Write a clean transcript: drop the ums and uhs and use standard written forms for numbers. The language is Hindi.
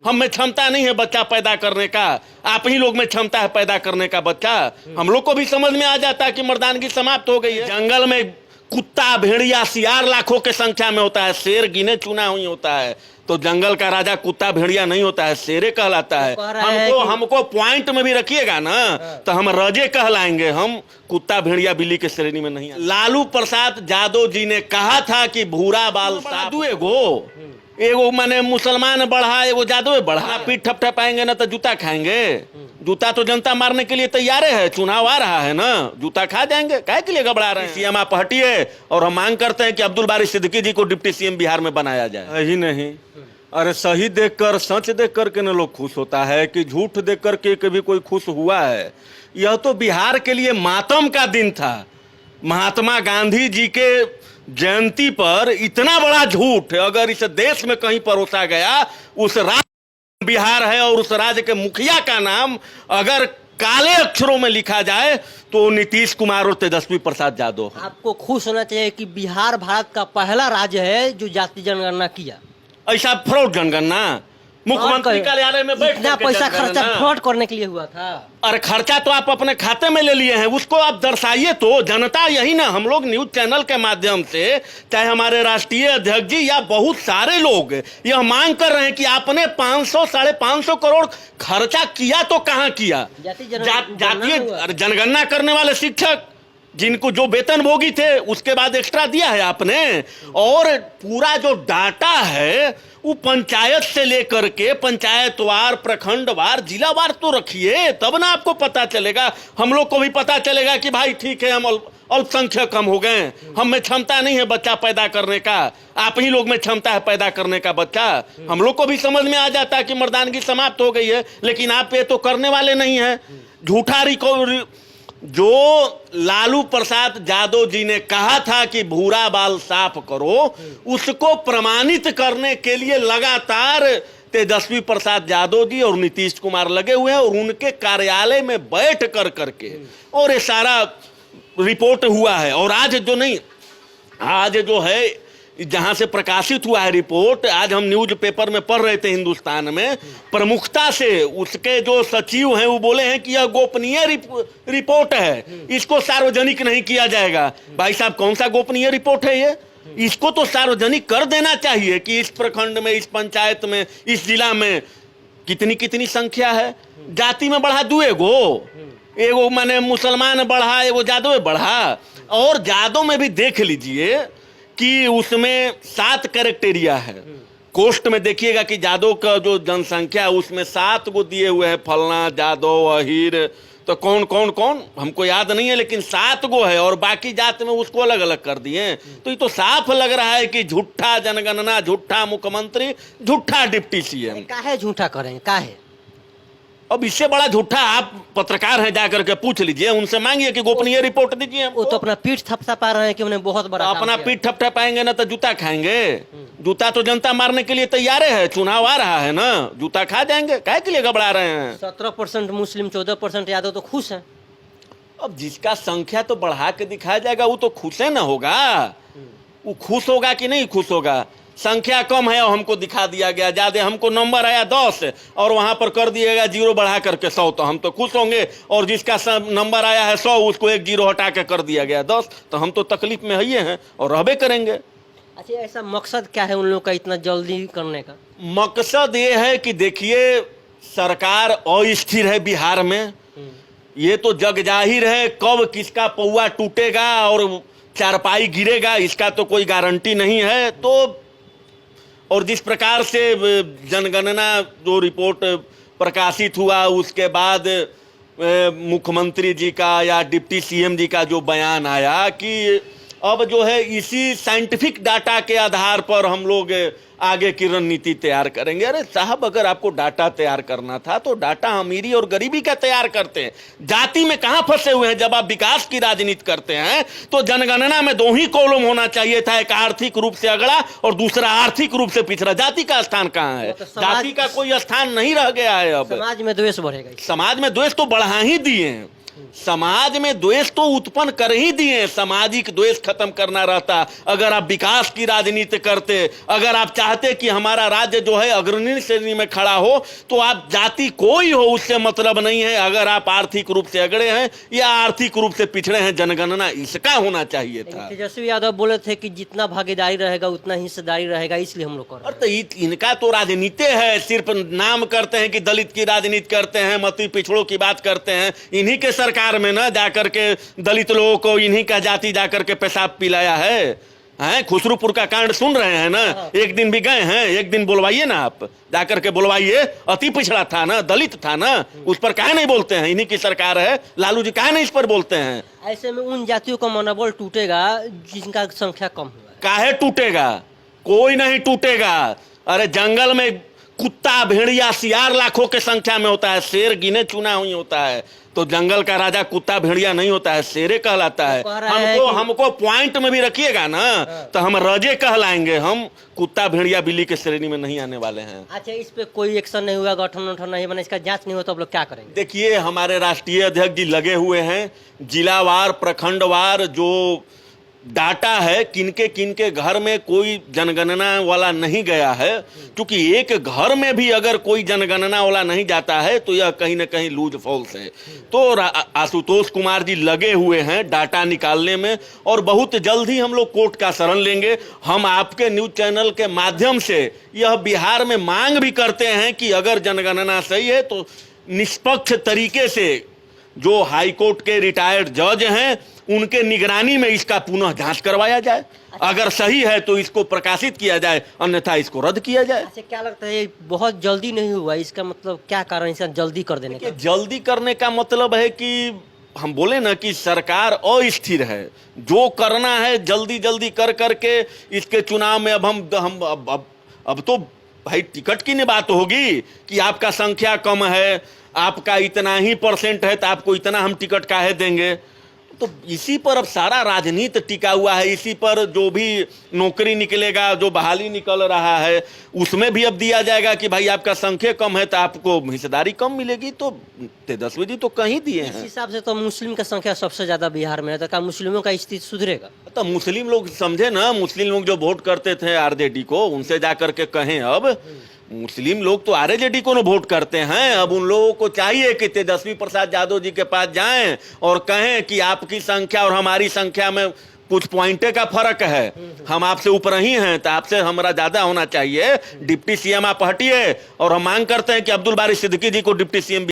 हम में क्षमता नहीं है बच्चा पैदा करने का, आप ही लोग में क्षमता है पैदा करने का बच्चा। हम लोग को भी समझ में आ जाता है कि मर्दानगी समाप्त हो गई है। जंगल में कुत्ता, भेड़िया, सियार लाखों के संख्या में होता है, शेर गिने चुना हुई होता है। तो जंगल का राजा कुत्ता भेड़िया नहीं होता है, शेरे कहलाता है। हमको पॉइंट में भी रखिएगा ना तो हम रजे कहलाएंगे, हम कुत्ता भेड़िया बिल्ली के श्रेणी में नहीं। लालू प्रसाद यादव जी ने कहा था कि भूरा बाल साधु एगो माने मुसलमान बढ़ा, एगो जादव बढ़ा। पीठ ठपठपाएंगे ना तो जूता खाएंगे। जूता तो जनता मारने के लिए तैयार है, चुनाव आ रहा है ना, जूता खा जाएंगे। काहे के लिए घबरा रहे हैं? सीएम आप हटिए और हम मांग करते हैं कि अब्दुल बारी सिद्दीकी जी को डिप्टी सीएम बिहार में बनाया जाए। ही नहीं, अरे सही देखकर, सच देख करके न लोग खुश होता है कि झूठ देख करके कभी कोई खुश हुआ है? यह तो बिहार के लिए मातम का दिन था। महात्मा गांधी जी के जयंती पर इतना बड़ा झूठ अगर इस देश में कहीं परोसा गया, उस राज्य बिहार है और उस राज्य के मुखिया का नाम अगर काले अक्षरों में लिखा जाए तो नीतीश कुमार और तेजस्वी प्रसाद यादव। आपको खुश होना चाहिए कि बिहार भारत का पहला राज्य है जो जाति जनगणना किया। ऐसा फ्रॉड जनगणना मुख्यमंत्री कार्यालय में बैठ इतना पैसा खर्चा फ्रॉड करने के लिए हुआ था। और खर्चा तो आप अपने खाते में ले लिए हैं, उसको आप दर्शाइए तो। जनता यही ना, हम लोग न्यूज चैनल के माध्यम से, चाहे हमारे राष्ट्रीय अध्यक्ष जी या बहुत सारे लोग यह मांग कर रहे हैं कि आपने 500 साढ़े 500 करोड़ खर्चा किया तो कहाँ किया? जातीय जनगणना करने वाले शिक्षक जिनको जो वेतन भोगी थे उसके बाद एक्स्ट्रा दिया है आपने। और पूरा जो डाटा है वो पंचायत से लेकर के पंचायतवार, प्रखंडवार, जिलावार तो रखिए, तब ना आपको पता चलेगा। हम लोग को भी पता चलेगा कि भाई ठीक है, हम अल्पसंख्यक कम हो गए, हम में क्षमता नहीं है बच्चा पैदा करने का, आप ही लोग में क्षमता है पैदा करने का बच्चा। हम लोग को भी समझ में आ जाता है कि मर्दानगी समाप्त हो गई है, लेकिन आप ये तो करने वाले नहीं है। झूठा रिकवरी जो लालू प्रसाद यादव जी ने कहा था कि भूरा बाल साफ करो, उसको प्रमाणित करने के लिए लगातार तेजस्वी प्रसाद यादव जी और नीतीश कुमार लगे हुए हैं और उनके कार्यालय में बैठ कर करके और ये सारा रिपोर्ट हुआ है। और आज जो है जहां से प्रकाशित हुआ है रिपोर्ट, आज हम न्यूज पेपर में पढ़ रहे थे हिंदुस्तान में, प्रमुखता से उसके जो सचिव हैं वो बोले हैं कि यह गोपनीय रिपोर्ट है, इसको सार्वजनिक नहीं किया जाएगा। भाई साहब, कौन सा गोपनीय रिपोर्ट है ये? इसको तो सार्वजनिक कर देना चाहिए कि इस प्रखंड में, इस पंचायत में, इस जिला में कितनी कितनी संख्या है। जाति में बढ़ा दू एगो माने मुसलमान बढ़ा, एगो जादव बढ़ा। और जादव में भी देख लीजिए कि उसमें 7 क्राइटेरिया है। कोस्ट में देखिएगा कि जादव का जो जनसंख्या है उसमें 7 गो दिए हुए हैं, फलना, जादव, अहीर, तो कौन कौन कौन हमको याद नहीं है, लेकिन 7 गो है और बाकी जात में उसको अलग अलग कर दिए। तो ये तो साफ लग रहा है कि झूठा जनगणना, झूठा मुख्यमंत्री, झूठा डिप्टी सीएम। काहे झूठा करें? काहे? अब इससे बड़ा झूठा आप पत्रकार हैं, जाकर के पूछ लीजिए, उनसे मांगिए कि गोपनीय रिपोर्ट दीजिए। वो तो अपना पीठ थपथपा रहे हैं कि उन्हें बहुत बड़ा अपना पीठ थपथपाएंगे ना तो जूता खाएंगे। जूता तो जनता मारने के लिए तैयार है, चुनाव आ रहा है ना, जूता खा जाएंगे। काहे के लिए घबरा रहे हैं? 17% मुस्लिम, 14% यादव तो खुश है। अब जिसका संख्या तो बढ़ा के दिखाया जाएगा वो तो खुश है ना होगा। वो खुश होगा कि नहीं खुश होगा? संख्या कम है और हमको दिखा दिया गया ज्यादा, हमको नंबर आया 10 और वहां पर कर दिएगा 0 बढ़ा करके 100, तो हम तो खुश होंगे। और जिसका नंबर आया है 100 उसको 1 0 हटा के कर दिया गया 10, तो हम तो तकलीफ में ही हैं और रहबे करेंगे। अच्छा, ऐसा मकसद क्या है उन लोगों का इतना जल्दी करने का? मकसद ये है कि देखिए, सरकार अस्थिर है बिहार में, ये तो जग जाहिर है। कब किसका पौआ टूटेगा और चारपाई गिरेगा इसका तो कोई गारंटी नहीं है। तो और जिस प्रकार से जनगणना जो रिपोर्ट प्रकाशित हुआ उसके बाद मुख्यमंत्री जी का या डिप्टी सीएम जी का जो बयान आया कि अब जो है इसी साइंटिफिक डाटा के आधार पर हम लोग आगे की रणनीति तैयार करेंगे। अरे साहब, अगर आपको डाटा तैयार करना था तो डाटा अमीरी और गरीबी का तैयार करते हैं, जाति में कहां फंसे हुए हैं। जब आप विकास की राजनीति करते हैं तो जनगणना में 2 ही कॉलम होना चाहिए था, एक आर्थिक रूप से अगड़ा और दूसरा आर्थिक रूप से पिछड़ा। जाति का स्थान कहाँ है? जाति का कोई स्थान नहीं रह गया है। अब समाज में द्वेष बढ़ेगा। समाज में द्वेष तो बढ़ा ही दिए हैं, समाज में द्वेष तो उत्पन्न कर ही दिए। सामाजिक द्वेष खत्म करना रहता अगर आप विकास की राजनीति करते, अगर आप चाहते चाहते कि हमारा राज्य जो है अग्रणी श्रेणी में खड़ा हो, तो आप जाति कोई हो उससे मतलब नहीं है। अगर आप आर्थिक रूप से अगड़े हैं या आर्थिक रूप से पिछड़े हैं, जनगणना इसका होना चाहिए था। तेजस्वी यादव बोले थे कि जितना भागीदारी रहेगा उतना हिस्सेदारी रहेगा, इसलिए हम लोग कर रहे और तो इनका तो राजनीति है, सिर्फ नाम करते हैं कि दलित की राजनीति करते हैं, मती पिछड़ों की बात करते हैं। इन्हीं के सरकार में ना जाकर के दलित लोगों को इन्हीं का जाति जाकर के पेशाब पिलाया है। खुसरूपुर का कांड सुन रहे हैं ना, एक दिन भी गए हैं, एक दिन बुलवाइए ना, आप जाकर के बुलवाइए। अति पिछड़ा था ना, दलित था ना, उस पर काहे नहीं बोलते हैं? इन्हीं की सरकार है, लालू जी काहे नहीं इस पर बोलते हैं? ऐसे में उन जातियों का मनोबल टूटेगा जिनका संख्या कम हुआ। काहे टूटेगा? कोई नहीं टूटेगा। अरे जंगल में कुत्ता, भेड़िया, सियार लाखों के संख्या में होता है, शेर गिने चुना हुई होता है। तो जंगल का राजा कुत्ता भेड़िया नहीं होता है, शेरे कहलाता है। हमको पॉइंट में भी रखिएगा ना, तो हम रजे कहलाएंगे। हम कुत्ता भेड़िया बिल्ली के श्रेणी में नहीं आने वाले हैं। अच्छा, इस पे कोई एक्शन नहीं हुआ, गठन उठन नहीं बना, इसका जांच नहीं हो तो आप लोग क्या करेंगे? देखिए, हमारे राष्ट्रीय अध्यक्ष जी लगे हुए हैं, जिलावार प्रखंडवार जो डाटा है, किनके घर में कोई जनगणना वाला नहीं गया है। क्योंकि एक घर में भी अगर कोई जनगणना वाला नहीं जाता है तो यह कहीं ना कहीं लूज फॉल्स है। तो आशुतोष कुमार जी लगे हुए हैं डाटा निकालने में, और बहुत जल्द ही हम लोग कोर्ट का शरण लेंगे। हम आपके न्यूज चैनल के माध्यम से यह बिहार में मांग भी करते हैं कि अगर जनगणना सही है तो निष्पक्ष तरीके से जो हाईकोर्ट के रिटायर्ड जज हैं उनके निगरानी में इसका पुनः जांच करवाया जाए। अगर सही है तो इसको प्रकाशित किया जाए, अन्यथा इसको रद्द किया जाए। अच्छा, क्या लगता है बहुत जल्दी नहीं हुआ? इसका मतलब क्या कारण इसका जल्दी कर देने का? जल्दी करने का मतलब है कि हम बोले ना कि सरकार अस्थिर है। जो करना है जल्दी जल्दी कर करके इसके चुनाव में अब तो भाई टिकट की नहीं बात होगी कि आपका संख्या कम है, आपका इतना ही परसेंट है तो आपको इतना हम टिकट काहे देंगे। तो इसी पर अब सारा राजनीति टिका हुआ है। इसी पर जो भी नौकरी निकलेगा, जो बहाली निकल रहा है, उसमें भी अब दिया जाएगा कि भाई आपका संख्या कम है तो आपको हिस्सेदारी कम मिलेगी। तो तेजस्वी जी तो कहीं दिए हैं। इस हिसाब से तो मुस्लिम का संख्या सबसे ज्यादा बिहार में है, तो क्या मुस्लिमों का स्थिति सुधरेगा? तो मुस्लिम लोग समझे ना, मुस्लिम लोग जो वोट करते थे आरजेडी को, उनसे जाकर के कहें। अब मुस्लिम लोग तो आरजेडी को न वोट करते हैं। अब उन लोगों को चाहिए कि तेजस्वी प्रसाद यादव जी के पास जाएं और कहें कि आपकी संख्या और हमारी संख्या में कुछ पॉइंटे का फर्क है, हम आपसे ऊपर ही हैं तो आपसे हमारा ज्यादा होना चाहिए। डिप्टी सीएम आप हटिए, और हम मांग करते हैं कि अब्दुल बारी सिद्दीकी जी को डिप्टी सीएम